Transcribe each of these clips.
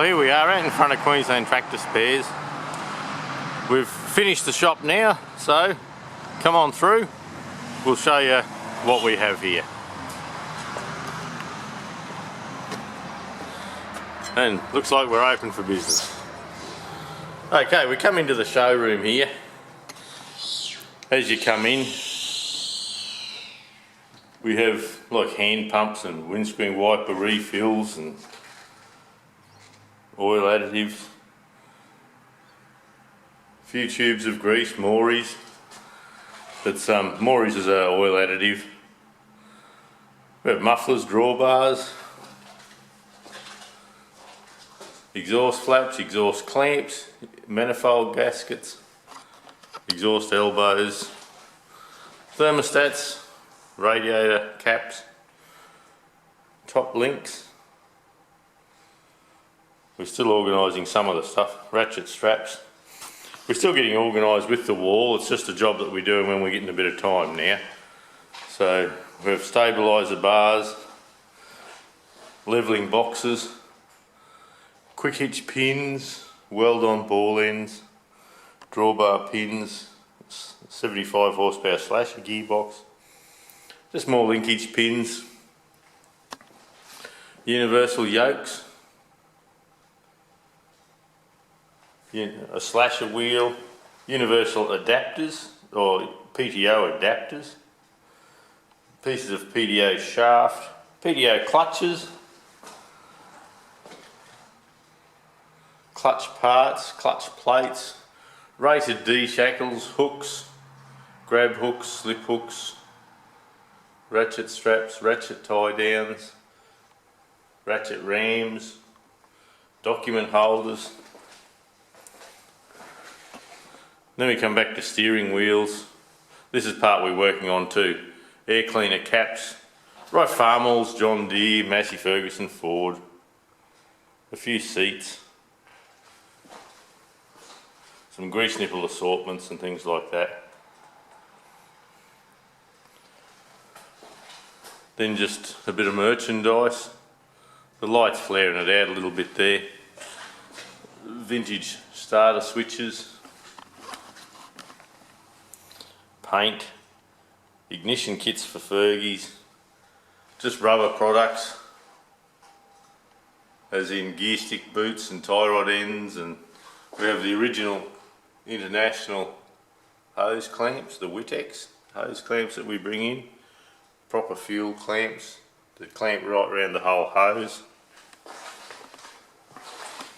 Here we are out in front of Queensland Tractor Spares. We've finished the shop now, so come on through. We'll show you what we have here. And looks like we're open for business. Okay, we come into the showroom here. As you come in, we have like hand pumps and windscreen wiper refills and oil additives. A few tubes of grease, Morries. That's Morries is an oil additive. We have mufflers, drawbars, exhaust flaps, exhaust clamps, manifold gaskets, exhaust elbows, thermostats, radiator caps, top links. We're still organising some of the stuff, ratchet straps. We're still getting organised with the wall. It's just a job that we're doing when we're getting a bit of time now. So we have stabiliser bars, levelling boxes, quick hitch pins, weld-on ball ends, drawbar pins, 75 horsepower slasher gearbox, just more linkage pins, universal yokes, a slasher wheel, universal adapters or PTO adapters, pieces of PTO shaft, PTO clutches, clutch parts, clutch plates, rated D shackles, hooks, grab hooks, slip hooks, ratchet straps, ratchet tie downs, ratchet rams, document holders. Then we come back to steering wheels. This is part we're working on too. Air cleaner caps, right Farmall's, John Deere, Massey Ferguson, Ford, a few seats, some grease nipple assortments and things like that. Then just a bit of merchandise. The light's flaring it out a little bit there. Vintage starter switches, paint, ignition kits for Fergies, just rubber products, as in gear stick boots and tie rod ends, and we have the original international hose clamps, the Wittex hose clamps that we bring in, proper fuel clamps that clamp right around the whole hose.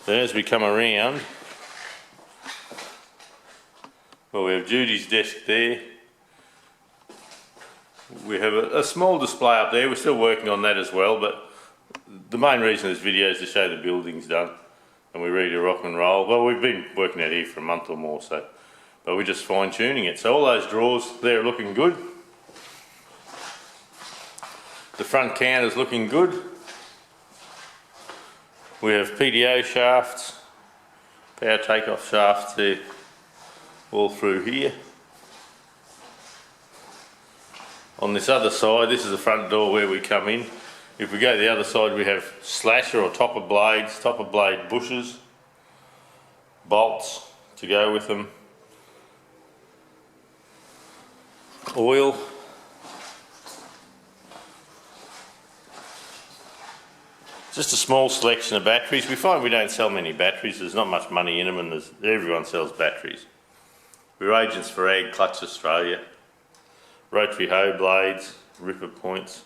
Then as we come around, well, we have Judy's desk there. We have a small display up there. We're still working on that as well, but the main reason of this video is to show the building's done and we're ready to rock and roll. Well, we've been working out here for a month or more, so, but we're just fine tuning it. So all those drawers there are looking good. The front counter's looking good. We have PTO shafts, power takeoff shafts there, all through here. On this other side, this is the front door where we come in. If we go to the other side, we have slasher or topper blades, topper blade bushes, bolts to go with them, oil, just a small selection of batteries. We find we don't sell many batteries. There's not much money in them, and everyone sells batteries. We're agents for Ag Clutch Australia. Rotary hoe blades, ripper points,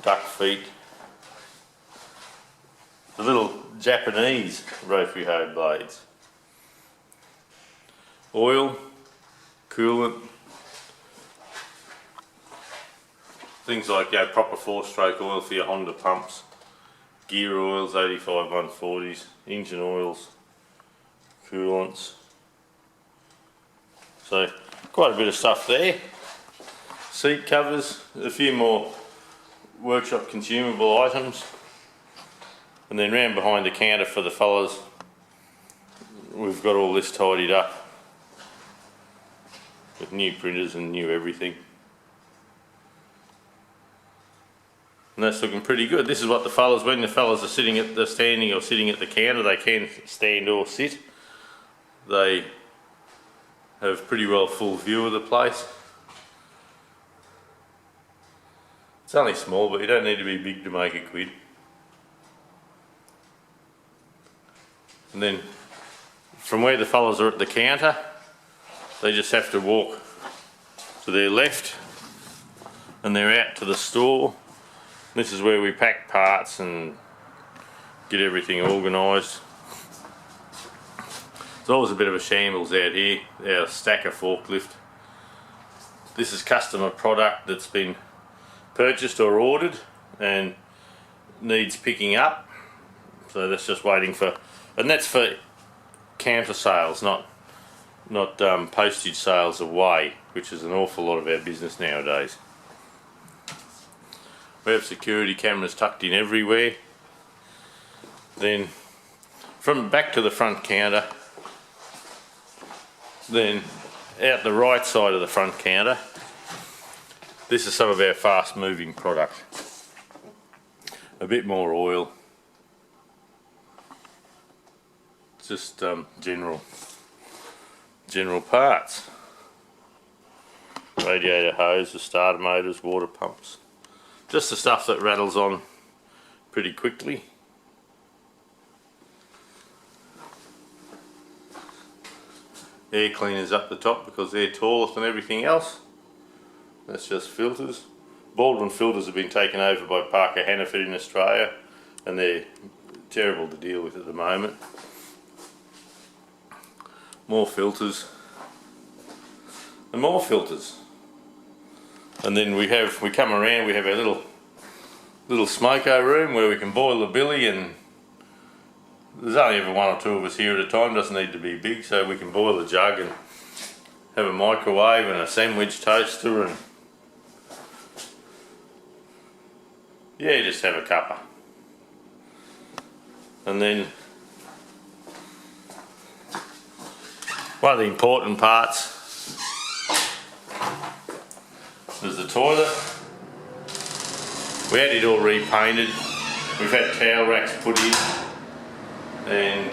duck feet, the little Japanese rotary hoe blades, oil, coolant, things like proper 4-stroke oil for your Honda pumps, gear oils, 85 140s, engine oils, coolants. So quite a bit of stuff there. Seat covers, a few more workshop consumable items, and then round behind the counter for the fellas we've got all this tidied up with new printers and new everything. And that's looking pretty good. This is what the fellas, when the fellas are sitting at the standing or sitting at the counter, they can stand or sit. They have pretty well full view of the place. It's only small, but you don't need to be big to make a quid. And then from where the fellas are at the counter, they just have to walk to their left and they're out to the store. This is where we pack parts and get everything organised. There's always a bit of a shambles out here, our stacker forklift. This is customer product that's been purchased or ordered and needs picking up. So that's just waiting for, and that's for counter sales, not postage sales away, which is an awful lot of our business nowadays. We have security cameras tucked in everywhere. Then from back to the front counter, then out the right side of the front counter, this is some of our fast moving product. A bit more oil. Just general parts. Radiator hoses, starter motors, water pumps. Just the stuff that rattles on pretty quickly. Air cleaners up the top because they're taller than everything else. That's just filters. Baldwin filters have been taken over by Parker Hannaford in Australia and they're terrible to deal with at the moment. More filters and more filters. And then we come around, we have our little smoko room where we can boil a billy, and there's only ever one or two of us here at a time, doesn't need to be big, so we can boil a jug and have a microwave and a sandwich toaster and yeah, just have a cuppa. And then one of the important parts is the toilet. We had it all repainted. We've had towel racks put in, and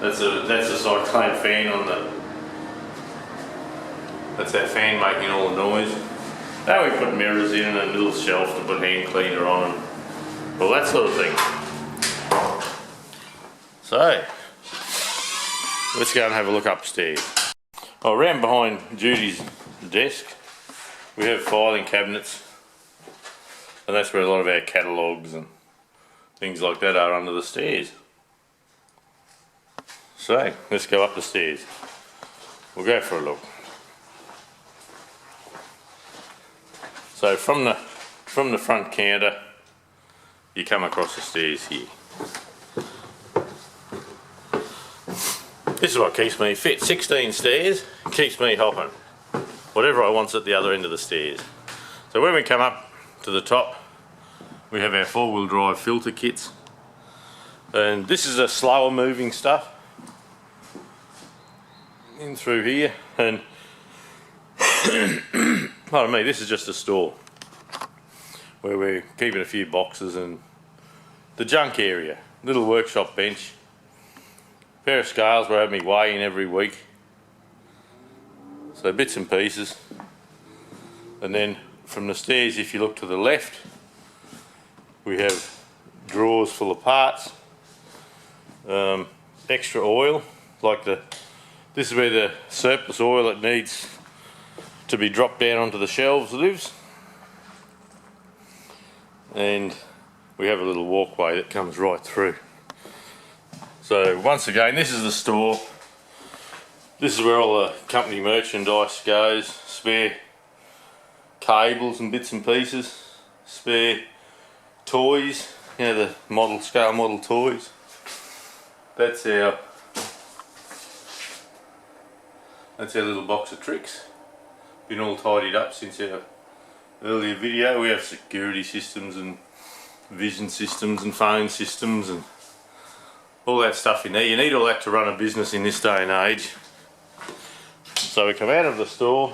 that's a cyclone fan on the. That's that fan making all the noise. Now we put mirrors in and a little shelf to put hand cleaner on and all that sort of thing. So let's go and have a look upstairs. Oh, around behind Judy's desk we have filing cabinets, and that's where a lot of our catalogues and things like that are, under the stairs. So let's go up the stairs. We'll go for a look. So from the front counter you come across the stairs here. This is what keeps me fit. 16 stairs keeps me hopping. Whatever I want's at the other end of the stairs. So when we come up to the top, we have our 4-wheel drive filter kits, and this is a slower moving stuff in through here. And pardon me, this is just a store where we're keeping a few boxes and the junk area, little workshop bench, pair of scales where I have me weigh in every week. So bits and pieces. And then from the stairs, if you look to the left, we have drawers full of parts, extra oil, like this is where the surplus oil that needs to be dropped down onto the shelves lives. And we have a little walkway that comes right through. So once again, this is the store. This is where all the company merchandise goes, spare cables and bits and pieces, spare toys, you know, the scale model toys. That's our little box of tricks. Been all tidied up since our earlier video. We have security systems and vision systems and phone systems and all that stuff in there. You need all that to run a business in this day and age. So we come out of the store,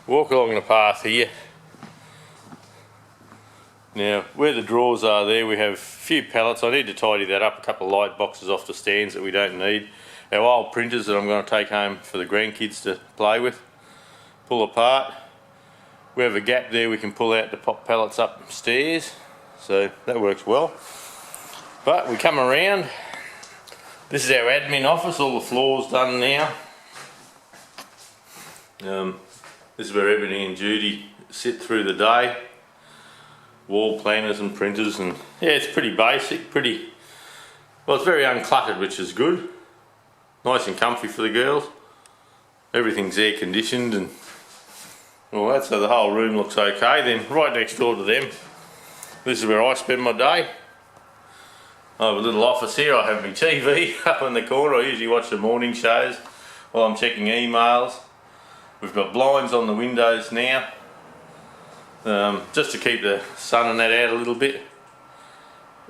walk along the path here. Now, where the drawers are there, we have a few pallets. I need to tidy that up, a couple of light boxes off the stands that we don't need. Our old printers that I'm going to take home for the grandkids to play with. Pull apart. We have a gap there we can pull out to pop pallets upstairs, so that works well. But we come around. This is our admin office, all the floors done now. This is where everything and Judy sit through the day. Wall planners and printers, and yeah, it's pretty basic, well, it's very uncluttered, which is good. Nice and comfy for the girls. Everything's air conditioned and all that, so the whole room looks okay. Then right next door to them, this is where I spend my day. I have a little office here. I have my TV up in the corner. I usually watch the morning shows while I'm checking emails. We've got blinds on the windows now, just to keep the sun and that out a little bit.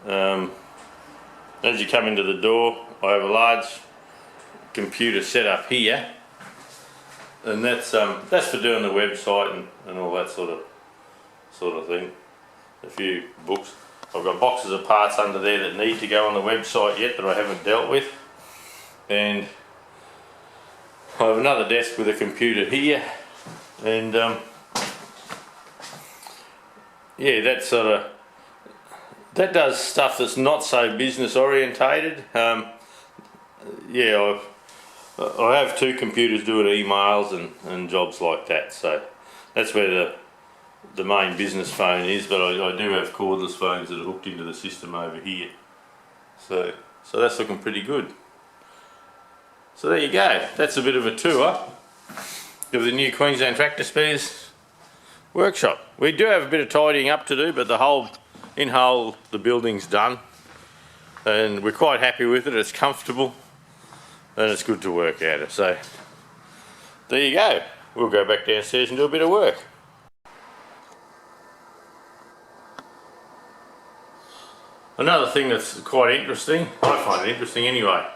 As you come into the door, I have a large computer set up here, and that's for doing the website and all that sort of thing. A few books. I've got boxes of parts under there that need to go on the website yet that I haven't dealt with, and I have another desk with a computer here, and yeah, that does stuff that's not so business orientated. Yeah, I have two computers doing emails and jobs like that, so that's where the main business phone is, but I do have cordless phones that are hooked into the system over here. So that's looking pretty good. So there you go, that's a bit of a tour of the new Queensland Tractor Spares workshop. We do have a bit of tidying up to do, but the building's done, and we're quite happy with it. It's comfortable and it's good to work out of. So there you go, we'll go back downstairs and do a bit of work. Another thing that's quite interesting, I find it interesting anyway,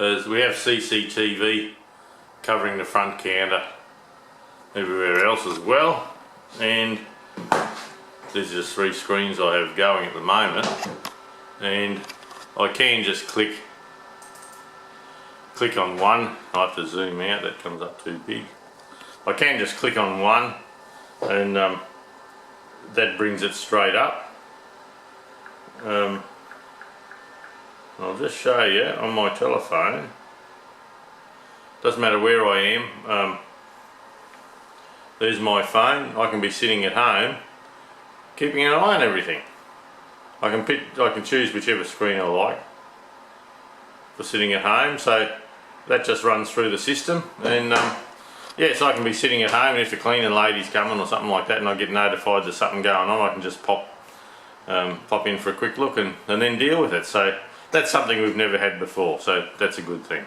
is we have Cctv covering the front counter everywhere else as well, and these are just 3 screens I have going at the moment, and I can just click on one. I have to zoom out, that comes up too big. I can just click on one and that brings it straight up. I'll just show you on my telephone. Doesn't matter where I am. There's my phone. I can be sitting at home keeping an eye on everything. I can choose whichever screen I like for sitting at home, so that just runs through the system, and yeah, so I can be sitting at home, and if the cleaning lady's coming or something like that and I get notified there's something going on, I can just pop in for a quick look and then deal with it. So that's something we've never had before, so that's a good thing.